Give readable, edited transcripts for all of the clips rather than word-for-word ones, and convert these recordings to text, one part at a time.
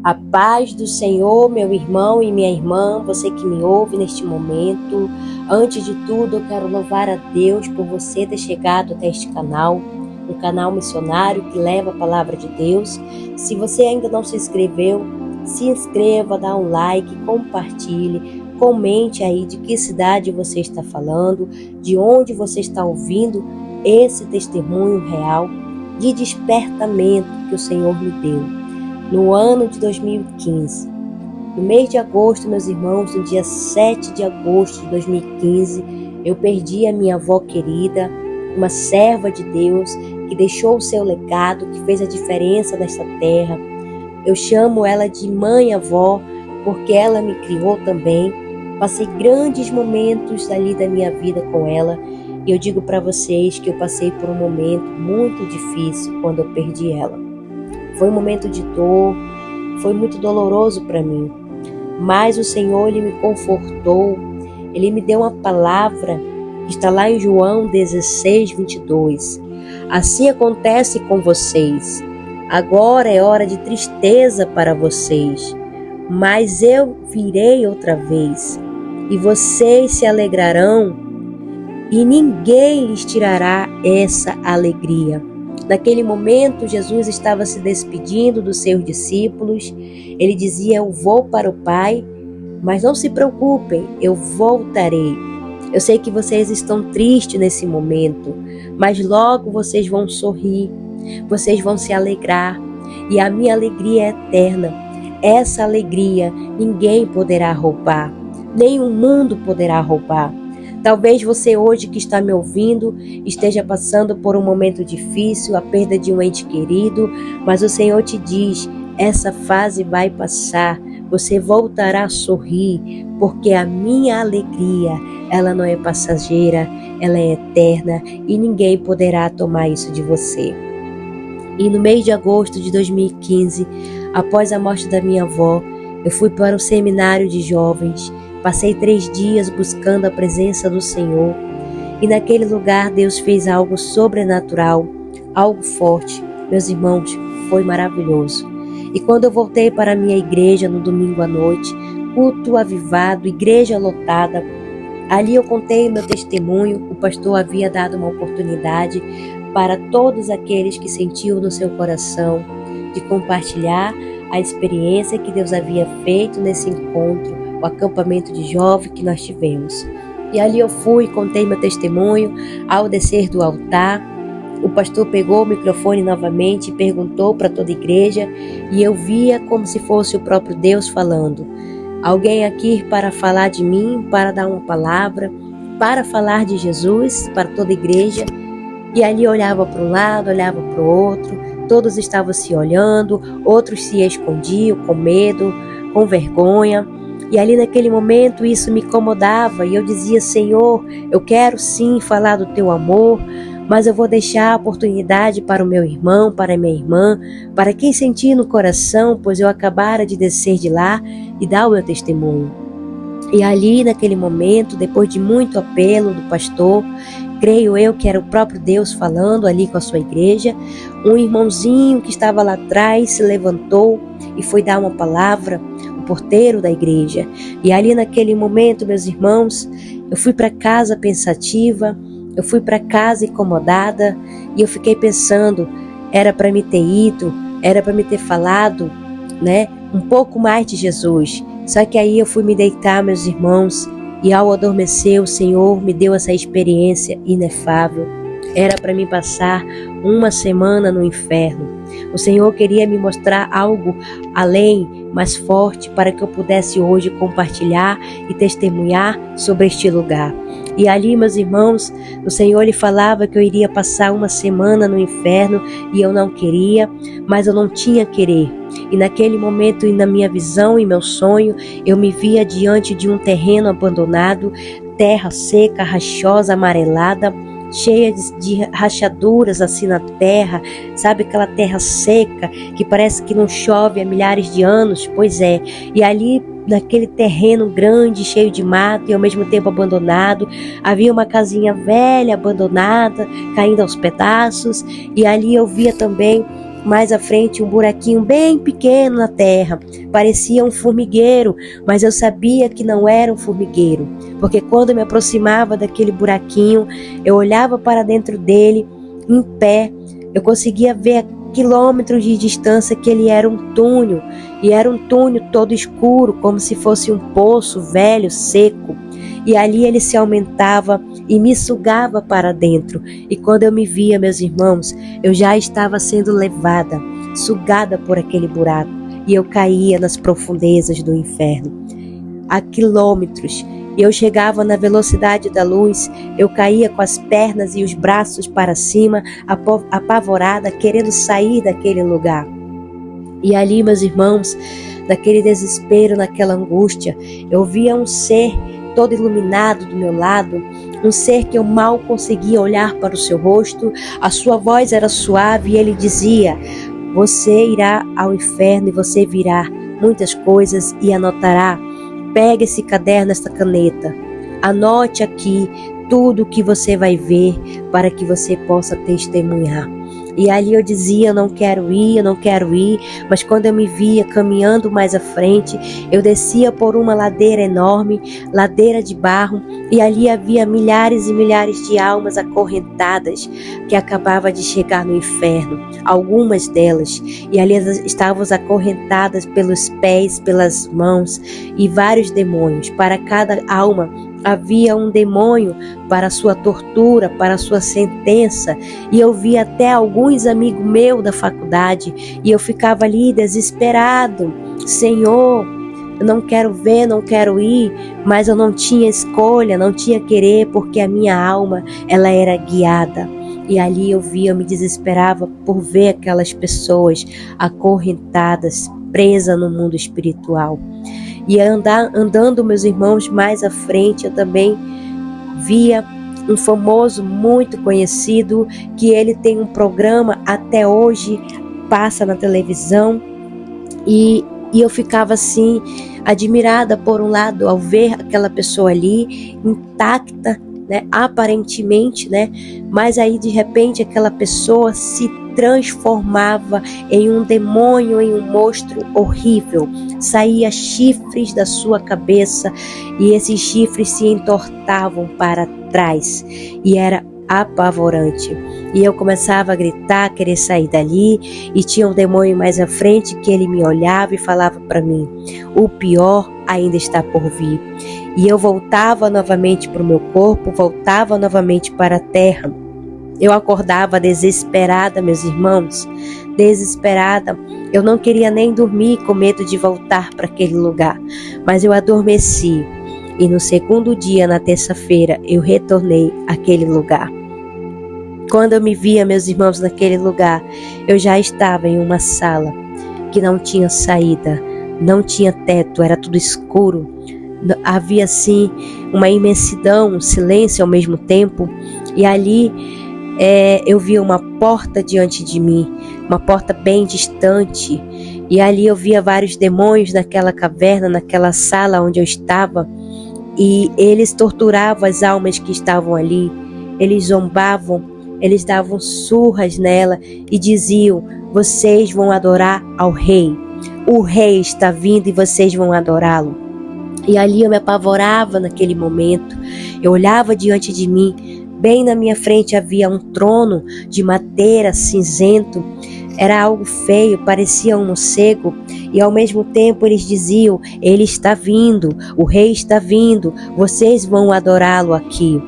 A paz do Senhor, meu irmão e minha irmã, você que me ouve neste momento. Antes de tudo, eu quero louvar a Deus por você ter chegado até este canal, um canal missionário que leva a palavra de Deus. Se você ainda não se inscreveu, se inscreva, dá um like, compartilhe, comente aí de que cidade você está falando, de onde você está ouvindo esse testemunho real de despertamento que o Senhor me deu. No ano de 2015, no mês de agosto, meus irmãos, no dia 7 de agosto de 2015, eu perdi a minha avó querida, uma serva de Deus que deixou o seu legado, que fez a diferença nesta terra. Eu chamo ela de mãe-avó porque ela me criou também. Passei grandes momentos ali da minha vida com ela e eu digo para vocês que eu passei por um momento muito difícil quando eu perdi ela. Foi um momento de dor, foi muito doloroso para mim, mas o Senhor, Ele me confortou, Ele me deu uma palavra, que está lá em João 16, 22. Assim acontece com vocês, agora é hora de tristeza para vocês, mas eu virei outra vez, e vocês se alegrarão, e ninguém lhes tirará essa alegria. Naquele momento, Jesus estava se despedindo dos seus discípulos. Ele dizia: eu vou para o Pai, mas não se preocupem, eu voltarei. Eu sei que vocês estão tristes nesse momento, mas logo vocês vão sorrir, vocês vão se alegrar, e a minha alegria é eterna. Essa alegria ninguém poderá roubar, nem o mundo poderá roubar. Talvez você hoje que está me ouvindo esteja passando por um momento difícil, a perda de um ente querido, mas o Senhor te diz, essa fase vai passar, você voltará a sorrir, porque a minha alegria, ela não é passageira, ela é eterna e ninguém poderá tomar isso de você. E no mês de agosto de 2015, após a morte da minha avó, eu fui para o seminário de jovens. Passei 3 dias buscando a presença do Senhor e naquele lugar Deus fez algo sobrenatural, algo forte. Meus irmãos, foi maravilhoso. E quando eu voltei para a minha igreja no domingo à noite, culto avivado, igreja lotada, ali eu contei meu testemunho. O pastor havia dado uma oportunidade para todos aqueles que sentiam no seu coração de compartilhar a experiência que Deus havia feito nesse encontro, o acampamento de jovem que nós tivemos. E ali eu fui e contei meu testemunho. Ao descer do altar, o pastor pegou o microfone novamente e perguntou para toda a igreja, e eu via como se fosse o próprio Deus falando: alguém aqui para falar de mim, para dar uma palavra, para falar de Jesus para toda a igreja. E ali olhava para um lado, olhava para o outro, todos estavam se olhando, outros se escondiam com medo, com vergonha. E ali naquele momento isso me incomodava e eu dizia: Senhor, eu quero sim falar do teu amor, mas eu vou deixar a oportunidade para o meu irmão, para a minha irmã, para quem sentir no coração, pois eu acabara de descer de lá e dar o meu testemunho. E ali naquele momento, depois de muito apelo do pastor, creio eu que era o próprio Deus falando ali com a sua igreja, um irmãozinho que estava lá atrás se levantou e foi dar uma palavra, o porteiro da igreja. E ali naquele momento, meus irmãos, eu fui para casa pensativa, eu fui para casa incomodada e eu fiquei pensando, era para me ter ido, era para me ter falado, né, um pouco mais de Jesus. Só que aí eu fui me deitar, meus irmãos, e ao adormecer o Senhor me deu essa experiência inefável. Era para mim passar uma semana no inferno. O Senhor queria me mostrar algo além, mais forte, para que eu pudesse hoje compartilhar e testemunhar sobre este lugar. E ali, meus irmãos, o Senhor lhe falava que eu iria passar uma semana no inferno e eu não queria, mas eu não tinha querer. E naquele momento, e na minha visão e meu sonho, eu me via diante de um terreno abandonado, terra seca, rachosa, amarelada, cheia de rachaduras assim na terra, sabe aquela terra seca que parece que não chove há milhares de anos? Pois é, e ali naquele terreno grande, cheio de mato e ao mesmo tempo abandonado, havia uma casinha velha, abandonada, caindo aos pedaços, e ali eu via também mais à frente um buraquinho bem pequeno na terra. Parecia um formigueiro, mas eu sabia que não era um formigueiro, porque quando eu me aproximava daquele buraquinho, eu olhava para dentro dele, em pé, eu conseguia ver a quilômetros de distância que ele era um túnel, e era um túnel todo escuro, como se fosse um poço velho, seco. E ali ele se aumentava e me sugava para dentro. E quando eu me via, meus irmãos, eu já estava sendo levada, sugada por aquele buraco. E eu caía nas profundezas do inferno. A quilômetros. E eu chegava na velocidade da luz, eu caía com as pernas e os braços para cima, apavorada, querendo sair daquele lugar. E ali, meus irmãos, naquele desespero, naquela angústia, eu via um ser todo iluminado do meu lado, um ser que eu mal conseguia olhar para o seu rosto. A sua voz era suave e ele dizia: você irá ao inferno e você virá muitas coisas e anotará. Pegue esse caderno, essa caneta, anote aqui tudo o que você vai ver para que você possa testemunhar. E ali eu dizia: eu não quero ir, mas quando eu me via caminhando mais à frente, eu descia por uma ladeira enorme, ladeira de barro, e ali havia milhares e milhares de almas acorrentadas que acabavam de chegar no inferno, algumas delas, e ali elas estavam acorrentadas pelos pés, pelas mãos, e vários demônios. Para cada alma havia um demônio para sua tortura, para sua sentença, e eu vi até alguns amigos meus da faculdade, e eu ficava ali desesperado: Senhor, eu não quero ver, não quero ir, mas eu não tinha escolha, não tinha querer, porque a minha alma, ela era guiada. E ali eu me desesperava por ver aquelas pessoas acorrentadas, presas no mundo espiritual. E andando, meus irmãos, mais à frente, eu também via um famoso muito conhecido, que ele tem um programa, até hoje passa na televisão, e eu ficava assim, admirada por um lado, ao ver aquela pessoa ali, intacta, né, aparentemente, né, mas aí de repente aquela pessoa se transformava em um demônio, em um monstro horrível. Saía chifres da sua cabeça e esses chifres se entortavam para trás e era apavorante. E eu começava a gritar, querer sair dali, e tinha um demônio mais à frente que ele me olhava e falava para mim: o pior ainda está por vir. E eu voltava novamente para o meu corpo, voltava novamente para a terra. Eu acordava desesperada, meus irmãos, desesperada. Eu não queria nem dormir, com medo de voltar para aquele lugar, mas eu adormeci. E no segundo dia, na terça-feira, eu retornei àquele lugar. Quando eu me via, meus irmãos, naquele lugar, eu já estava em uma sala que não tinha saída, não tinha teto, era tudo escuro. Havia assim uma imensidão, um silêncio ao mesmo tempo, e ali eu via uma porta diante de mim, uma porta bem distante, e ali eu via vários demônios naquela caverna, naquela sala onde eu estava, e eles torturavam as almas que estavam ali, eles zombavam, eles davam surras nela e diziam: vocês vão adorar ao rei, o rei está vindo e vocês vão adorá-lo. E ali eu me apavorava naquele momento. Eu olhava diante de mim, bem na minha frente havia um trono de madeira cinzento, era algo feio, parecia um morcego, e ao mesmo tempo eles diziam: ele está vindo, o rei está vindo, vocês vão adorá-lo aqui.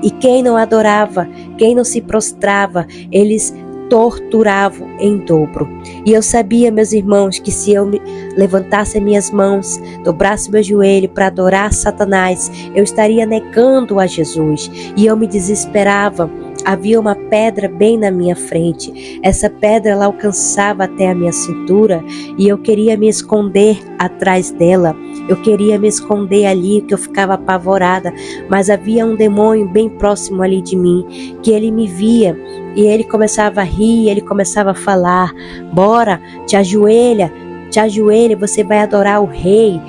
E quem não adorava, quem não se prostrava, eles torturavam em dobro. E eu sabia, meus irmãos, que se eu levantasse minhas mãos, dobrasse meu joelho para adorar Satanás, eu estaria negando a Jesus. E eu me desesperava. Havia uma pedra bem na minha frente. Essa pedra ela alcançava até a minha cintura e eu queria me esconder atrás dela. Eu queria me esconder ali, porque eu ficava apavorada. Mas havia um demônio bem próximo ali de mim, que ele me via e ele começava a rir, ele começava a falar: bora, te ajoelha, você vai adorar o rei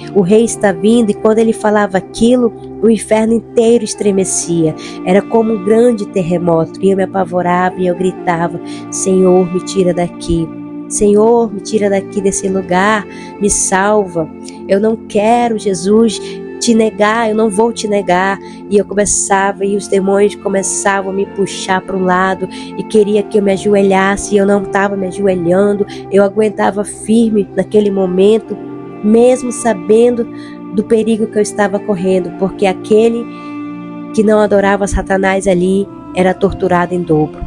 está vindo. E quando ele falava aquilo, o inferno inteiro estremecia, era como um grande terremoto, e eu me apavorava e eu gritava: Senhor, me tira daqui. Senhor, me tira daqui desse lugar, me salva. Eu não quero, Jesus, te negar, eu não vou te negar. E eu começava, e os demônios começavam a me puxar para um lado e queria que eu me ajoelhasse, e eu não estava me ajoelhando. Eu aguentava firme naquele momento, mesmo sabendo do perigo que eu estava correndo, porque aquele que não adorava Satanás ali era torturado em dobro.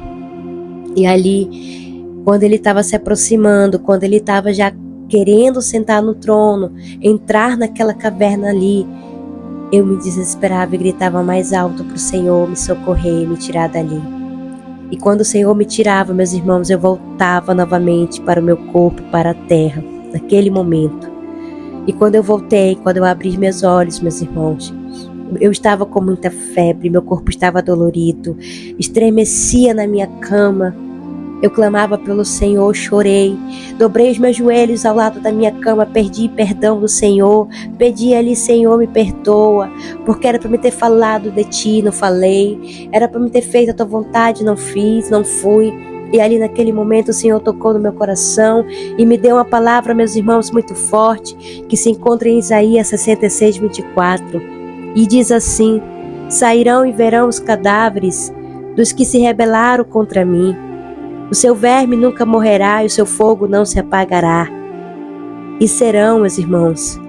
E ali, quando ele estava se aproximando, quando ele estava já querendo sentar no trono, entrar naquela caverna ali, eu me desesperava e gritava mais alto para o Senhor me socorrer e me tirar dali. E quando o Senhor me tirava, meus irmãos, eu voltava novamente para o meu corpo, para a terra, naquele momento. E quando eu voltei, quando eu abri meus olhos, meus irmãos, eu estava com muita febre, meu corpo estava dolorido, estremecia na minha cama. Eu clamava pelo Senhor, chorei, dobrei os meus joelhos ao lado da minha cama, pedi perdão do Senhor, pedi ali, Senhor, me perdoa, porque era para me ter falado de Ti, não falei, era para me ter feito a Tua vontade, não fiz, não fui. E ali naquele momento o Senhor tocou no meu coração e me deu uma palavra, meus irmãos, muito forte, que se encontra em Isaías 66, 24, e diz assim: sairão e verão os cadáveres dos que se rebelaram contra mim. O seu verme nunca morrerá e o seu fogo não se apagará. E serão, meus irmãos,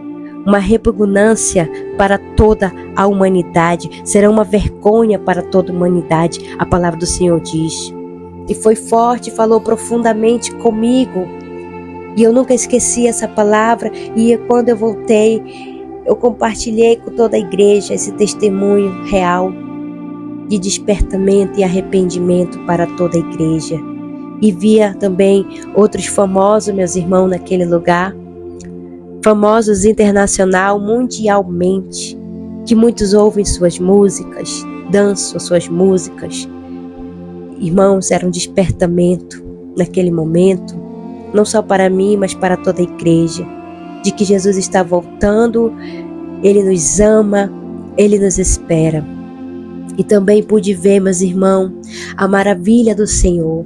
uma repugnância para toda a humanidade. Serão uma vergonha para toda a humanidade, a palavra do Senhor diz. E foi forte, falou profundamente comigo. E eu nunca esqueci essa palavra. E quando eu voltei, eu compartilhei com toda a igreja esse testemunho real de despertamento e arrependimento para toda a igreja. E via também outros famosos, meus irmãos, naquele lugar, famosos internacional, mundialmente, que muitos ouvem suas músicas, dançam suas músicas. Irmãos, era um despertamento naquele momento, não só para mim, mas para toda a igreja, de que Jesus está voltando, Ele nos ama, Ele nos espera. E também pude ver, meus irmãos, a maravilha do Senhor.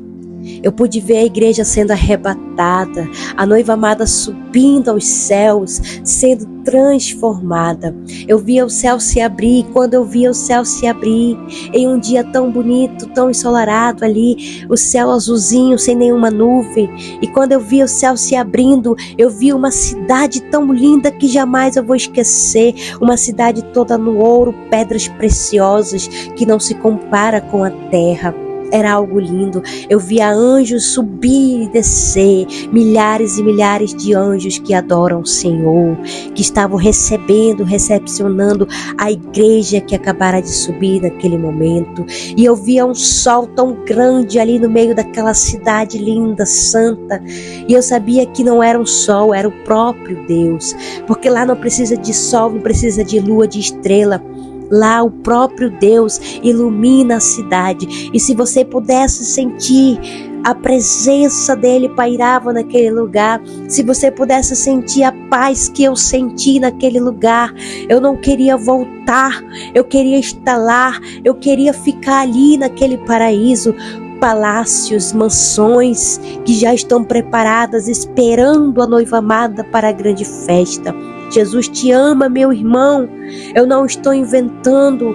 Eu pude ver a igreja sendo arrebatada, a noiva amada subindo aos céus, sendo transformada. Eu via o céu se abrir, e quando eu via o céu se abrir, em um dia tão bonito, tão ensolarado ali, o céu azulzinho, sem nenhuma nuvem, e quando eu via o céu se abrindo, eu vi uma cidade tão linda que jamais eu vou esquecer, uma cidade toda no ouro, pedras preciosas, que não se compara com a terra. Era algo lindo. Eu via anjos subir e descer, milhares e milhares de anjos que adoram o Senhor, que estavam recepcionando a igreja que acabara de subir naquele momento. E eu via um sol tão grande ali no meio daquela cidade linda, santa, e eu sabia que não era um sol, era o próprio Deus, porque lá não precisa de sol, não precisa de lua, de estrela. Lá o próprio Deus ilumina a cidade. E se você pudesse sentir a presença dele pairava naquele lugar, se você pudesse sentir a paz que eu senti naquele lugar, eu não queria voltar, eu queria estar lá, eu queria ficar ali naquele paraíso. Palácios, mansões que já estão preparadas, esperando a noiva amada para a grande festa. Jesus te ama, meu irmão. Eu não estou inventando,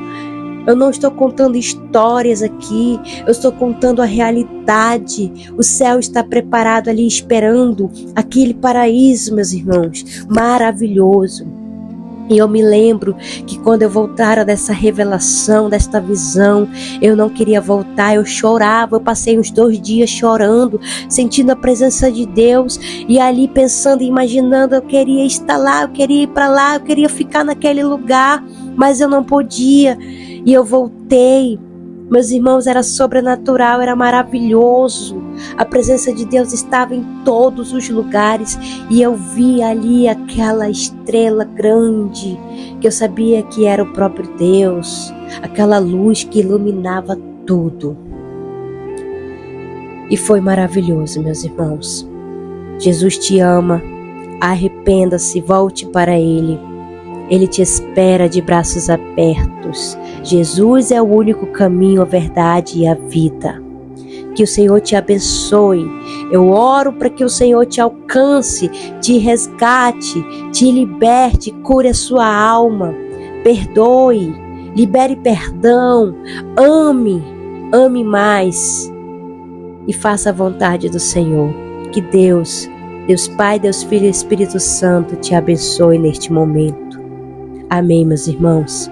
eu não estou contando histórias aqui, eu estou contando a realidade. O céu está preparado ali, esperando aquele paraíso, meus irmãos, maravilhoso. E eu me lembro que quando eu voltara dessa revelação, desta visão, eu não queria voltar, eu chorava, eu passei uns 2 dias chorando, sentindo a presença de Deus, e ali pensando, imaginando, eu queria estar lá, eu queria ir para lá, eu queria ficar naquele lugar, mas eu não podia, e eu voltei. Meus irmãos, era sobrenatural, era maravilhoso. A presença de Deus estava em todos os lugares. E eu vi ali aquela estrela grande, que eu sabia que era o próprio Deus. Aquela luz que iluminava tudo. E foi maravilhoso, meus irmãos. Jesus te ama. Arrependa-se, volte para Ele. Ele te espera de braços abertos. Jesus é o único caminho, a verdade e a vida. Que o Senhor te abençoe. Eu oro para que o Senhor te alcance, te resgate, te liberte, cure a sua alma, perdoe, libere perdão, ame mais e faça a vontade do Senhor. Que Deus Pai, Deus Filho e Espírito Santo te abençoe neste momento. Amém, meus irmãos.